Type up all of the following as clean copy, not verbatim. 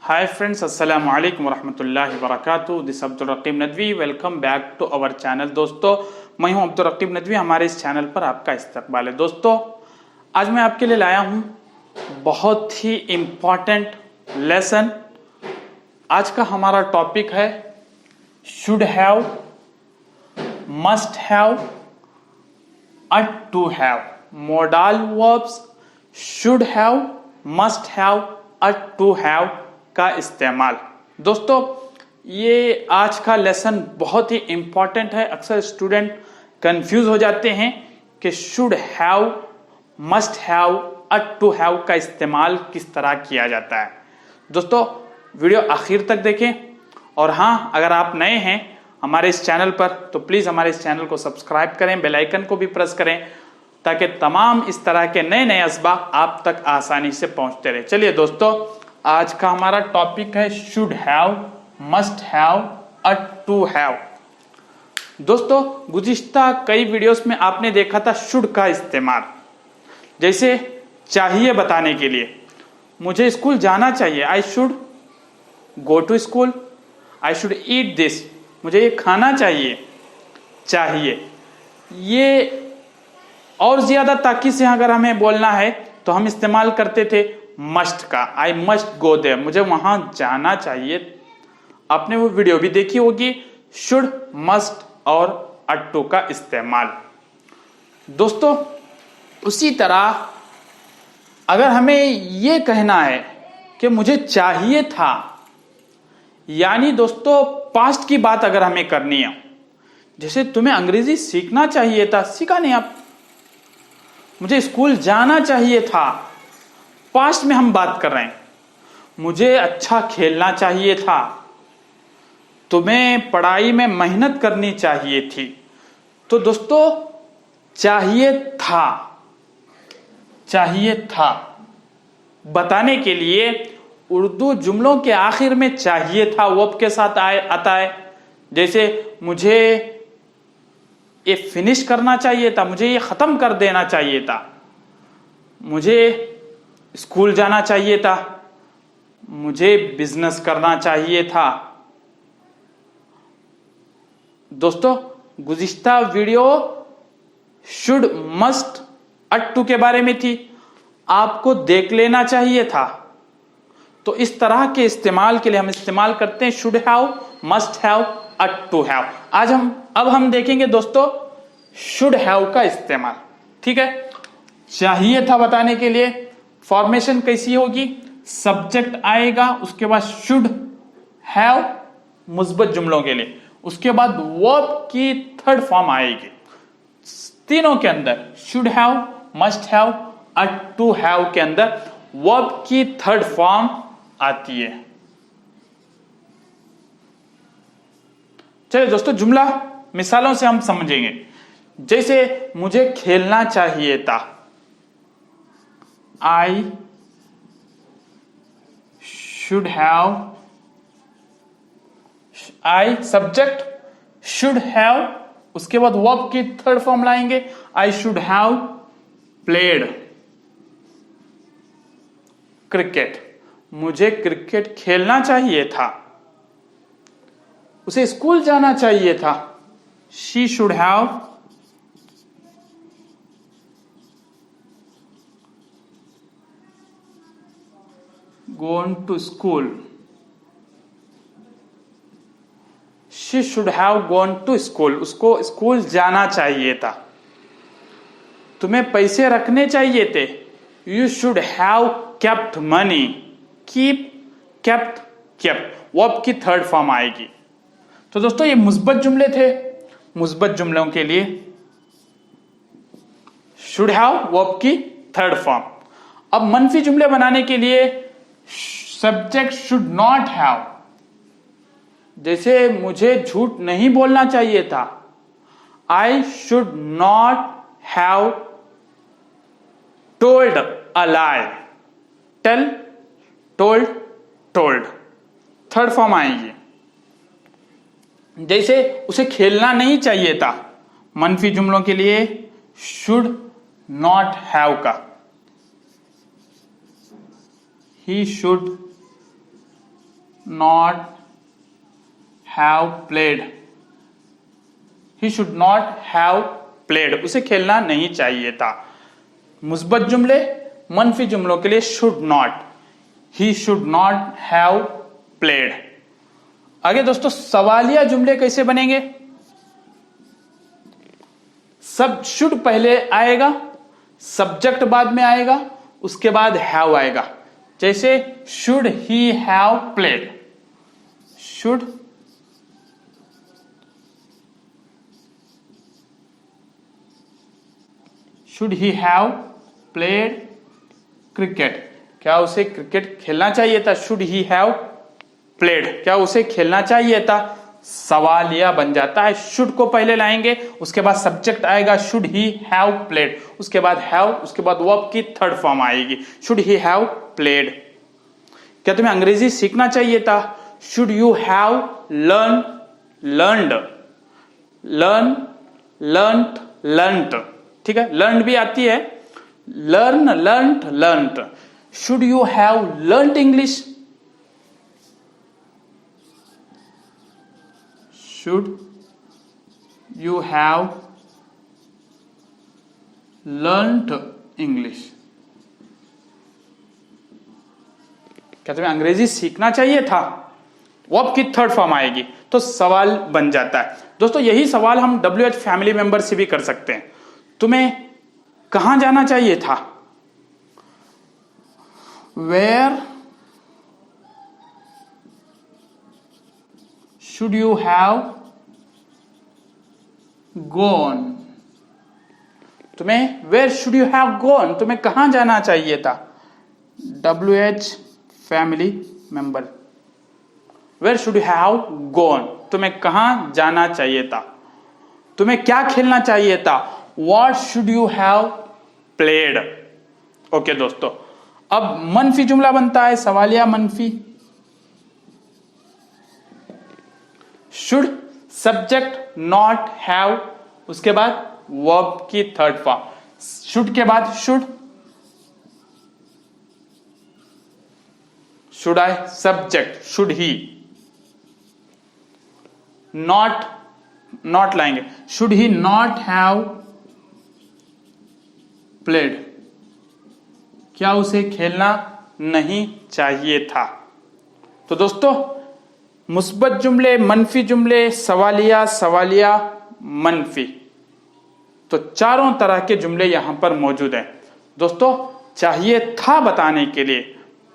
Hi friends, Assalamu alaikum warahmatullahi wabarakatuh. This is Abdul Raqib Nadvi. Welcome back to our channel. दोस्तों, मैं हूं अब्दुल रकीब नदवी। हमारे इस चैनल पर आपका इस्तकबाल है। दोस्तों, आज मैं आपके लिए लाया हूं बहुत ही इम्पॉर्टेंट लेसन। आज का हमारा टॉपिक है should have, must have, ought to have। Modal verbs should have, must have, ought to have का इस्तेमाल। दोस्तों, ये आज का लेसन बहुत ही इंपॉर्टेंट है। अक्सर स्टूडेंट कंफ्यूज हो जाते हैं कि should have, must have, ought to have का इस्तेमाल किस तरह किया जाता है। दोस्तों, वीडियो आखिर तक देखें। और हाँ, अगर आप नए हैं हमारे इस चैनल पर तो प्लीज हमारे इस चैनल को सब्सक्राइब करें, बेल आइकन को भी प्रेस करें ताकि तमाम इस तरह के नए नए असबाक आप तक आसानी से पहुंचते रहे। चलिए दोस्तों, आज का हमारा टॉपिक है should have, must have, ought to have। दोस्तों, गुज़िश्ता कई वीडियोस में आपने देखा था शुड का इस्तेमाल, जैसे चाहिए बताने के लिए। मुझे स्कूल जाना चाहिए, I should go to school. I should eat this, मुझे ये खाना चाहिए, चाहिए। ये और ज्यादा ताकीद से अगर हमें बोलना है तो हम इस्तेमाल करते थे मस्ट का। आई मस्ट गो देयर, मुझे वहां जाना चाहिए। आपने वो वीडियो भी देखी होगी, शुड, मस्ट और ought to का इस्तेमाल। दोस्तों, उसी तरह अगर हमें ये कहना है कि मुझे चाहिए था, यानी दोस्तों पास्ट की बात अगर हमें करनी है, जैसे तुम्हें अंग्रेजी सीखना चाहिए था, सीखा नहीं आप। मुझे स्कूल जाना चाहिए था, पास्ट में हम बात कर रहे हैं। मुझे अच्छा खेलना चाहिए था, तुम्हें पढ़ाई में मेहनत करनी चाहिए थी। तो दोस्तों, चाहिए था, चाहिए था बताने के लिए उर्दू जुमलों के आखिर में चाहिए था वर्ब के साथ आता है। जैसे मुझे ये फिनिश करना चाहिए था, मुझे ये खत्म कर देना चाहिए था, मुझे स्कूल जाना चाहिए था, मुझे बिजनेस करना चाहिए था। दोस्तों, गुज़िश्ता video should, must, ought to के बारे में थी, आपको देख लेना चाहिए था। तो इस तरह के इस्तेमाल के लिए हम इस्तेमाल करते हैं should have, must have, ought to have। अब हम देखेंगे दोस्तों शुड हैव का इस्तेमाल। ठीक है, चाहिए था बताने के लिए फॉर्मेशन कैसी होगी, सब्जेक्ट आएगा, उसके बाद शुड हैव मुस्बत जुमलों के लिए, उसके बाद वर्ब की थर्ड फॉर्म आएगी। तीनों के अंदर should have, must have, ought to have के अंदर वर्ब की थर्ड फॉर्म आती है। चलिए दोस्तों, जुमला मिसालों से हम समझेंगे। जैसे मुझे खेलना चाहिए था, I should have, I subject, should have, उसके बाद वर्ब की थर्ड फॉर्म लाएंगे, आई शुड हैव प्लेड क्रिकेट। मुझे क्रिकेट खेलना चाहिए था, उसे स्कूल जाना चाहिए था, she should have gone to school। she should have gone to school, उसको स्कूल जाना चाहिए था। तुम्हें पैसे रखने चाहिए थे, you should have kept money। keep, kept, kept verb की थर्ड फॉर्म आएगी। तो दोस्तों, ये मुस्बत जुमले थे। मुस्बत जुमलों के लिए शुड हैव वर्ब की थर्ड फॉर्म। अब मनफी जुमले बनाने के लिए सब्जेक्ट शुड नॉट हैव। जैसे मुझे झूठ नहीं बोलना चाहिए था, I should not have told a lie. Tell, told, told third form आएगी। जैसे उसे खेलना नहीं चाहिए था, मनफी जुमलों के लिए शुड नॉट हैव का he should not have played, he should not have played, उसे खेलना नहीं चाहिए था। मुस्बत जुमले, मनफी जुमलों के लिए should not, he should not have played। आगे दोस्तों सवालिया जुमले कैसे बनेंगे? सब शुड पहले आएगा, सब्जेक्ट बाद में आएगा, उसके बाद हैव आएगा। जैसे should he have played, should he have played cricket, क्या उसे क्रिकेट खेलना चाहिए था? शुड ही हैव प्लेड, क्या उसे खेलना चाहिए था? सवालिया बन जाता है। शुड को पहले लाएंगे, उसके बाद सब्जेक्ट आएगा शुड ही हैव प्लेड, उसके बाद हैव, उसके बाद वर्ब की थर्ड फॉर्म आएगी शुड ही हैव प्लेड। क्या तुम्हें अंग्रेजी सीखना चाहिए था? Should you have learned, learned, ठीक है, लर्न भी आती है, learned. Should you have learned English, should you have learnt English, क्या तुम्हें अंग्रेजी सीखना चाहिए था? वर्ब की थर्ड फॉर्म आएगी तो सवाल बन जाता है। दोस्तों यही सवाल हम WH फैमिली मेंबर से भी कर सकते हैं। तुम्हें कहां जाना चाहिए था? Where should you have gone, तुम्हें where should you have gone, तुम्हें कहां जाना चाहिए था? WH family member, where should you have gone, तुम्हें कहां जाना चाहिए था? तुम्हें क्या खेलना चाहिए था? What should you have played। Okay दोस्तों, अब मनफी जुमला बनता है, सवालिया मनफी। शुड सब्जेक्ट नॉट हैव, उसके बाद वर्ब की थर्ड फॉर्म, शुड के बाद should I, subject should he, not लाएंगे, should he not have played, क्या उसे खेलना नहीं चाहिए था? तो दोस्तों मुस्बत जुमले, मनफी जुमले, सवालिया मनफी, तो चारों तरह के जुमले यहां पर मौजूद हैं। दोस्तों चाहिए था बताने के लिए,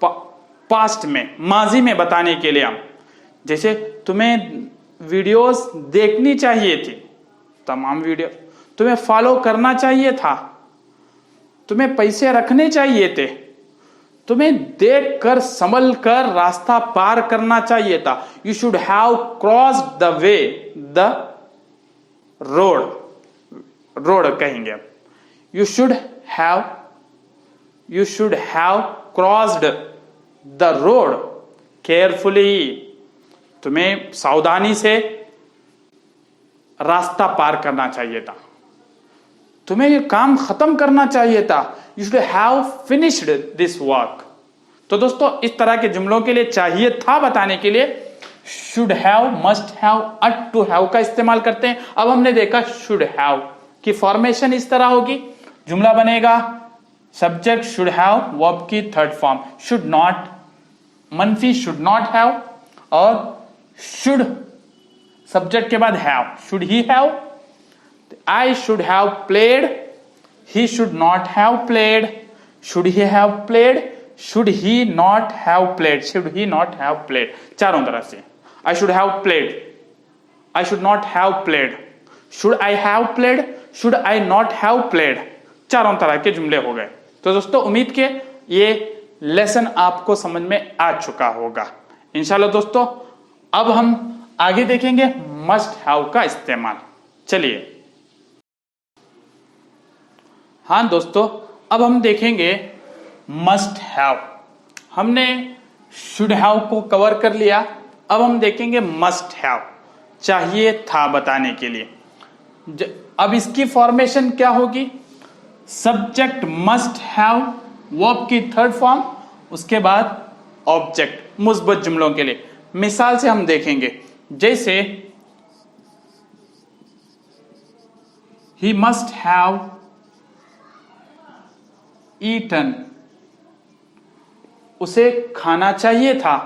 पास्ट में, माजी में बताने के लिए हम, जैसे तुम्हें वीडियोस देखनी चाहिए थी, तमाम वीडियो, तुम्हें फॉलो करना चाहिए था, तुम्हें पैसे रखने चाहिए थे, तुम्हें देख कर संभल कर रास्ता पार करना चाहिए था। You should have crossed the way, the road कहेंगे। You should have crossed the road carefully, तुम्हें सावधानी से रास्ता पार करना चाहिए था, तुम्हें ये काम खत्म करना चाहिए था। You should have finished this work. तो दोस्तों इस तरह के जुमलों के लिए चाहिए था बताने के लिए should have, must have, ought to have का इस्तेमाल करते हैं। अब हमने देखा शुड हैव की फॉर्मेशन इस तरह होगी, जुमला बनेगा सब्जेक्ट शुड हैव, वर्ब की थर्ड फॉर्म शुड नॉट, मनफी शुड नॉट हैव, और शुड सब्जेक्ट के बाद have, should he have, I should have played, he should not have played, should he have played, should he not have played, should he not have played, चारों तरह से। I should have played, I should not have played, should I have played, should I not have played, चारों तरह के जुमले हो गए। तो दोस्तों उम्मीद के ये लेसन आपको समझ में आ चुका होगा इंशाल्लाह। दोस्तों अब हम आगे देखेंगे मस्ट हैव का इस्तेमाल। चलिए, हाँ दोस्तों अब हम देखेंगे मस्ट हैव। हमने शुड हैव को कवर कर लिया, अब हम देखेंगे मस्ट हैव, चाहिए था बताने के लिए। अब इसकी फॉर्मेशन क्या होगी? सब्जेक्ट मस्ट हैव, वर्ब की थर्ड फॉर्म, उसके बाद ऑब्जेक्ट मुस्बत जुमलों के लिए मिसाल से हम देखेंगे, जैसे he must have eaten, उसे खाना चाहिए था।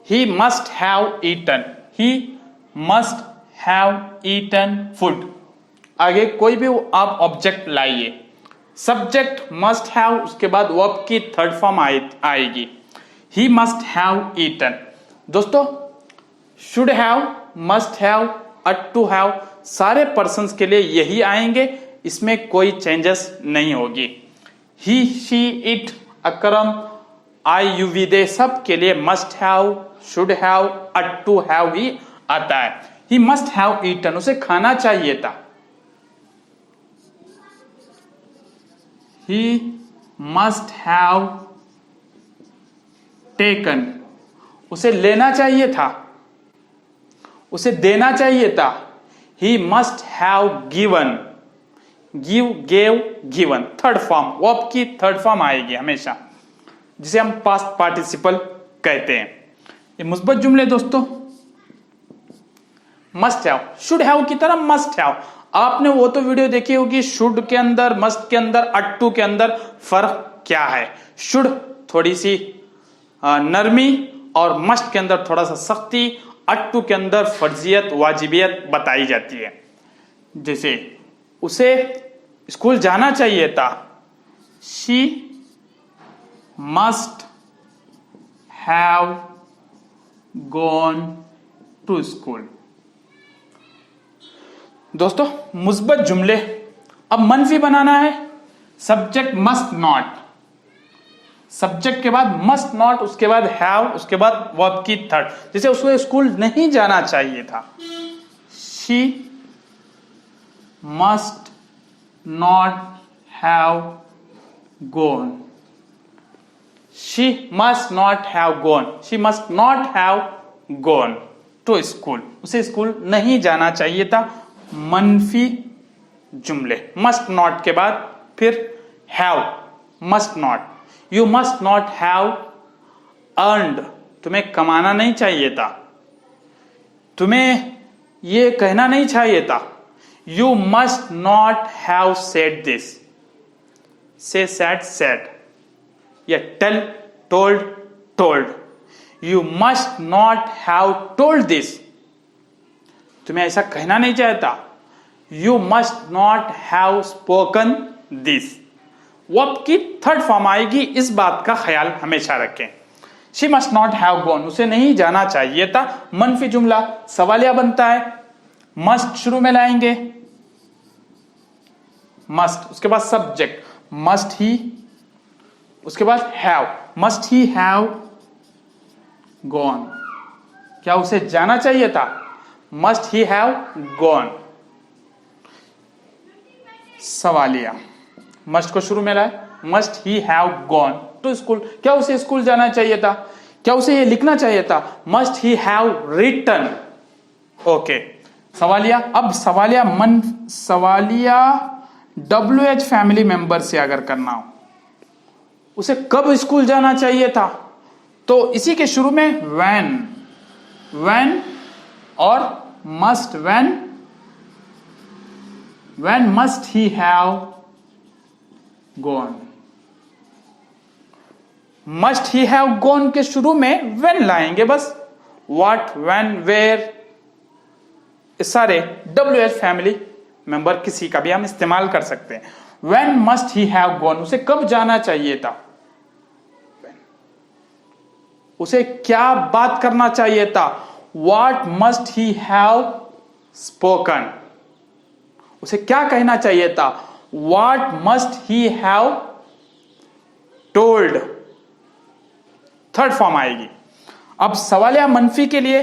he must have eaten, he must have eaten food। आगे कोई भी आप ऑब्जेक्ट लाइए, सब्जेक्ट मस्ट हैव, उसके बाद वर्ब की थर्ड फॉर्म आएगी। He must have eaten. दोस्तों should have, must have, ought to have सारे पर्सन्स के लिए यही आएंगे, इसमें कोई चेंजेस नहीं होगी। He, she, it, Akram, I, you, we, they सब के लिए must have, should have, ought to have ही आता है। ही मस्ट हैव ईटन, उसे खाना चाहिए था। He must have taken, उसे लेना चाहिए था, उसे देना चाहिए था। He must have given, give, gave, given third form, verb की थर्ड फॉर्म आएगी हमेशा, जिसे हम पास्ट पार्टिसिपल कहते हैं। ये मुस्बत जुमले दोस्तों, मस्ट हैव, शुड हैव की तरह मस्ट हैव। आपने वो तो वीडियो देखी होगी, शुड के अंदर, मस्ट के अंदर, अट टू के अंदर फर्क क्या है। शुड थोड़ी सी नरमी और मस्ट के अंदर थोड़ा सा सख्ती, अट टू के अंदर फर्जियत, वाजिबियत बताई जाती है। जैसे उसे स्कूल जाना चाहिए था, she must have gone to school. दोस्तों मुस्बत जुमले, अब मनफी बनाना है। सब्जेक्ट मस्ट नॉट, सब्जेक्ट के बाद मस्ट नॉट, उसके बाद हैव, उसके बाद वर्ब की थर्ड। जैसे उसको स्कूल नहीं जाना चाहिए था, she must not have gone, she must not have gone, she must not have gone to school, उसे स्कूल नहीं जाना चाहिए था। मनफी जुमले, मस्ट नॉट के बाद फिर have, must not, you must not have earned, तुम्हें कमाना नहीं चाहिए था, तुम्हें ये कहना नहीं चाहिए था। You must not have said this, say said, said, या tell, told, told. You must not have told this, तुम्हें ऐसा कहना नहीं चाहिए था। You must not have spoken this. Verb की थर्ड फॉर्म आएगी, इस बात का ख्याल हमेशा रखें। She must not have gone, उसे नहीं जाना चाहिए था। मनफी जुमला सवालिया बनता है, मस्ट शुरू में लाएंगे, मस्ट, उसके बाद सब्जेक्ट मस्ट ही, उसके बाद have, must he have gone, क्या उसे जाना चाहिए था। मस्ट ही हैव गॉन, सवालिया, मस्ट को शुरू में लाए, must he have gone to school, क्या उसे स्कूल जाना चाहिए था, क्या उसे ये लिखना चाहिए था। Must he have written, okay. सवालिया, अब सवालिया सवालिया WH फैमिली मेंबर से अगर करना हो, उसे कब स्कूल जाना चाहिए था, तो इसी के शुरू में when और must, when must he have gone, must he have gone के शुरू में when लाएंगे बस। what, when, where, इस सारे WH फैमिली मेंबर किसी का भी हम इस्तेमाल कर सकते हैं। when must he have gone, उसे कब जाना चाहिए था, उसे क्या बात करना चाहिए था। What must he have spoken, उसे क्या कहना चाहिए था। What must he have told, third form आएगी। अब सवालिया मनफी के लिए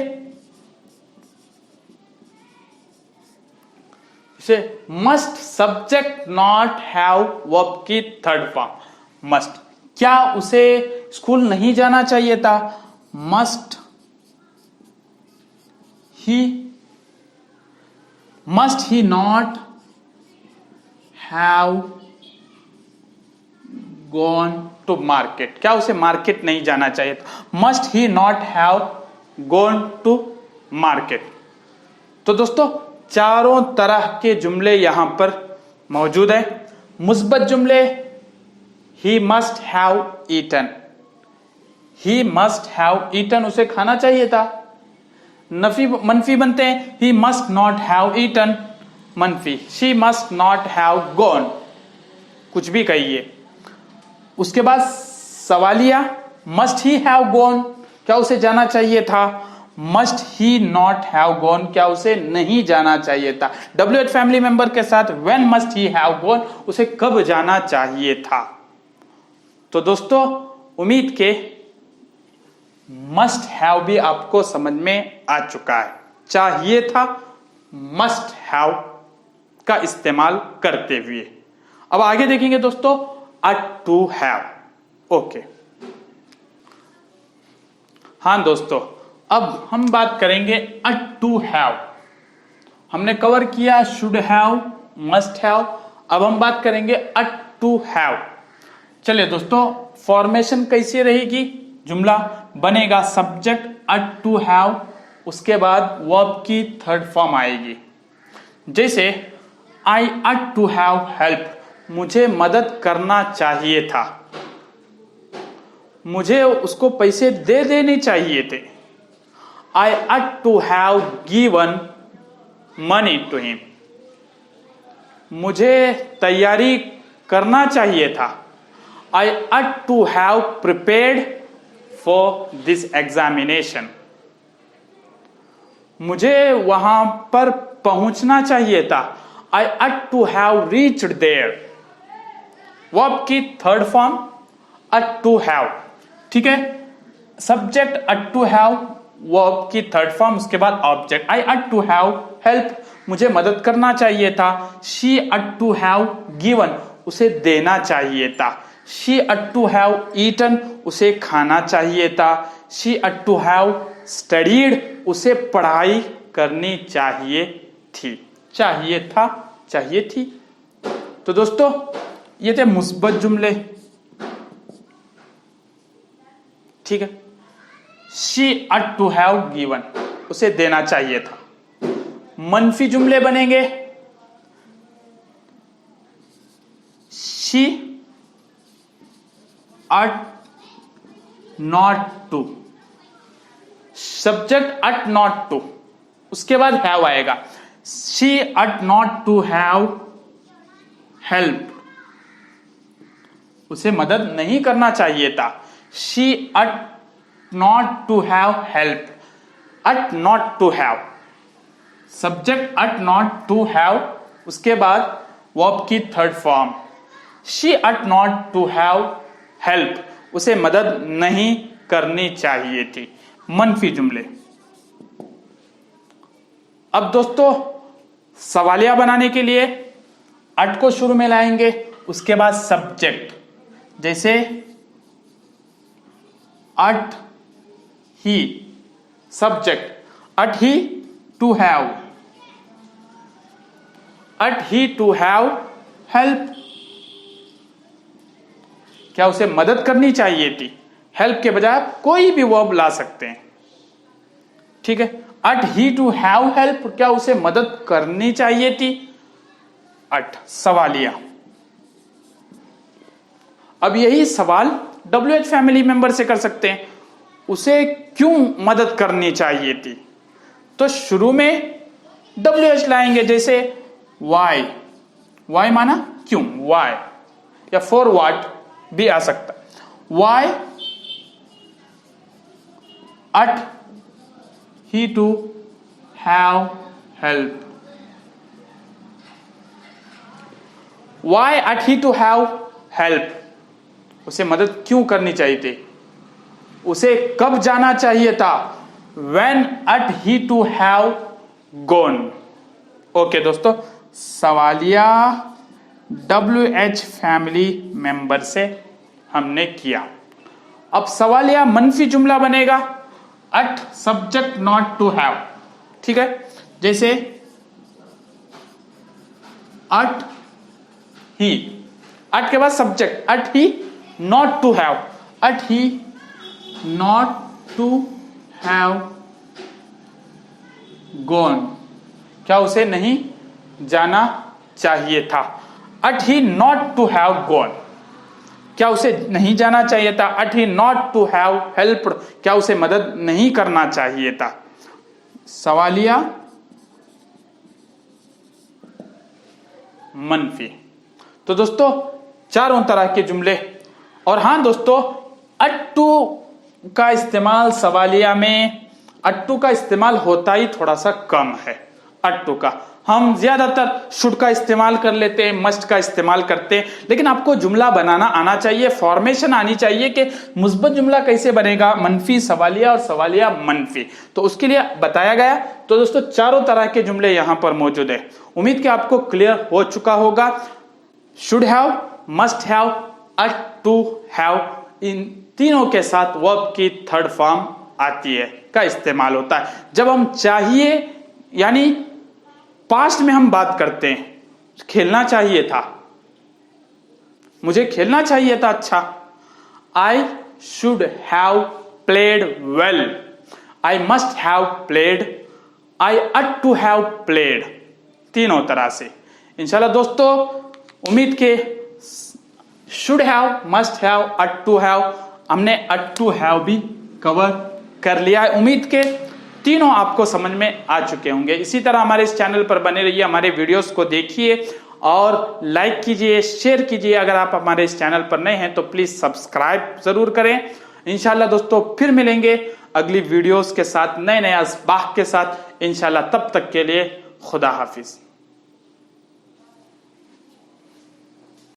इसे must subject not have verb की थर्ड फॉर्म मस्ट, क्या उसे स्कूल नहीं जाना चाहिए था। Must he not have gone to market, क्या उसे मार्केट नहीं जाना चाहिए था। Must he not have gone to market। तो दोस्तों चारों तरह के जुमले यहां पर मौजूद है। मुस्बत जुमले he must have eaten, he must have eaten, उसे खाना चाहिए था। मनफी बनते हैं he must not have eaten, मनफी she must not have gone, कुछ भी कहिए। उसके बाद सवालिया must he have gone, क्या उसे जाना चाहिए था। must he not have gone, क्या उसे नहीं जाना चाहिए था। WH फैमिली मेंबर के साथ when must he have gone, उसे कब जाना चाहिए था। तो दोस्तों उम्मीद के मस्ट हैव भी आपको समझ में आ चुका है। चाहिए था मस्ट हैव का इस्तेमाल करते हुए। अब आगे देखेंगे दोस्तों टू हैव। ओके, हाँ दोस्तों अब हम बात करेंगे टू हैव। हमने कवर किया शुड हैव, मस्ट हैव, अब हम बात करेंगे टू हैव। चलिए दोस्तों फॉर्मेशन कैसी रहेगी। जुमला बनेगा सब्जेक्ट टू हैव, उसके बाद वर्ब की थर्ड फॉर्म आएगी। जैसे आई टू हैव हेल्प, मुझे मदद करना चाहिए था, मुझे उसको पैसे दे देने चाहिए थे। I to have given money to him, मुझे तैयारी करना चाहिए था। I ought to have prepared for this examination, मुझे वहां पर पहुंचना चाहिए था। I ought to have reached there, verb की third form ought to have, ठीक है। Subject ought to have, verb की थर्ड फॉर्म, उसके बाद object. I ought to have help, मुझे मदद करना चाहिए था। She ought to have given, उसे देना चाहिए था। She ought to have eaten, उसे खाना चाहिए था। She ought to have studied, उसे पढ़ाई करनी चाहिए थी। चाहिए था, चाहिए थी। तो दोस्तों ये थे मुस्बत जुमले, ठीक है। She ought to have given, उसे देना चाहिए था। मनफी जुमले बनेंगे she ought not to, subject ought not to, उसके बाद have आएगा। she ought not to have help, उसे मदद नहीं करना चाहिए था। she ought not to have help, ought not to have, subject ought not to have, उसके बाद वर्ब की third form. she ought not to have help, उसे मदद नहीं करनी चाहिए थी। मनफी जुमले। अब दोस्तों सवालिया बनाने के लिए अट को शुरू में लाएंगे, उसके बाद सब्जेक्ट। जैसे ought he, subject ought he to have, ought he to have help, क्या उसे मदद करनी चाहिए थी। हेल्प के बजाय आप कोई भी वर्ब ला सकते हैं, ठीक है। अट ही टू हैव हेल्प, क्या उसे मदद करनी चाहिए थी। अट सवालिया। अब यही सवाल WH फैमिली मेंबर से कर सकते हैं, उसे क्यों मदद करनी चाहिए थी। तो शुरू में WH लाएंगे, जैसे वाई, वाई माना क्यों, वाई, या फॉर व्हाट भी आ सकता। Why ought he to have help, why ought he to have help, उसे मदद क्यों करनी चाहिए थी, उसे कब जाना चाहिए था। when at he to have gone। Okay दोस्तों सवालिया WH फैमिली मेंबर से हमने किया। अब सवालिया मनफी जुमला बनेगा ought subject not to have, ठीक है। जैसे अट ही, अट के बाद subject ought he not to have, ought he not to have gone, क्या उसे नहीं जाना चाहिए था। ought he not to have gone, क्या उसे नहीं जाना चाहिए था। ought he not to have helped, क्या उसे मदद नहीं करना चाहिए था। सवालिया मनफी। तो दोस्तों चारों तरह के जुमले। और हाँ दोस्तों, अट्टू का इस्तेमाल सवालिया में, अट्टू का इस्तेमाल होता ही थोड़ा सा कम है। अट्टू का हम ज्यादातर शुड का इस्तेमाल कर लेते हैं, मस्ट का इस्तेमाल करते हैं, लेकिन आपको जुमला बनाना आना चाहिए, फॉर्मेशन आनी चाहिए कि मुस्बत जुमला कैसे बनेगा, मनफी सवालिया और सवालिया मनफी, तो उसके लिए बताया गया। तो दोस्तों चारों तरह के जुमले यहां पर मौजूद है। उम्मीद कि आपको क्लियर हो चुका होगा। Should have, must have, ought to have, इन तीनों के साथ वर्ब की थर्ड फॉर्म आती है, का इस्तेमाल होता है। जब हम चाहिए यानी पास्ट में हम बात करते हैं, खेलना चाहिए था, मुझे खेलना चाहिए था अच्छा, I should have played well, I must have played, I ought to have played, तीनों तरह से। इंशाल्लाह दोस्तों उम्मीद के should have, must have, ought to have, हमने अट टू हैव भी कवर कर लिया है। उम्मीद के तीनों आपको समझ में आ चुके होंगे। इसी तरह हमारे इस चैनल पर बने रहिए, हमारे वीडियोस को देखिए और लाइक कीजिए, शेयर कीजिए। अगर आप हमारे इस चैनल पर नए हैं तो प्लीज सब्सक्राइब जरूर करें। इंशाल्लाह दोस्तों फिर मिलेंगे अगली वीडियोस के साथ, नए नए असबाह के साथ इंशाल्लाह। तब तक के लिए खुदा हाफिज।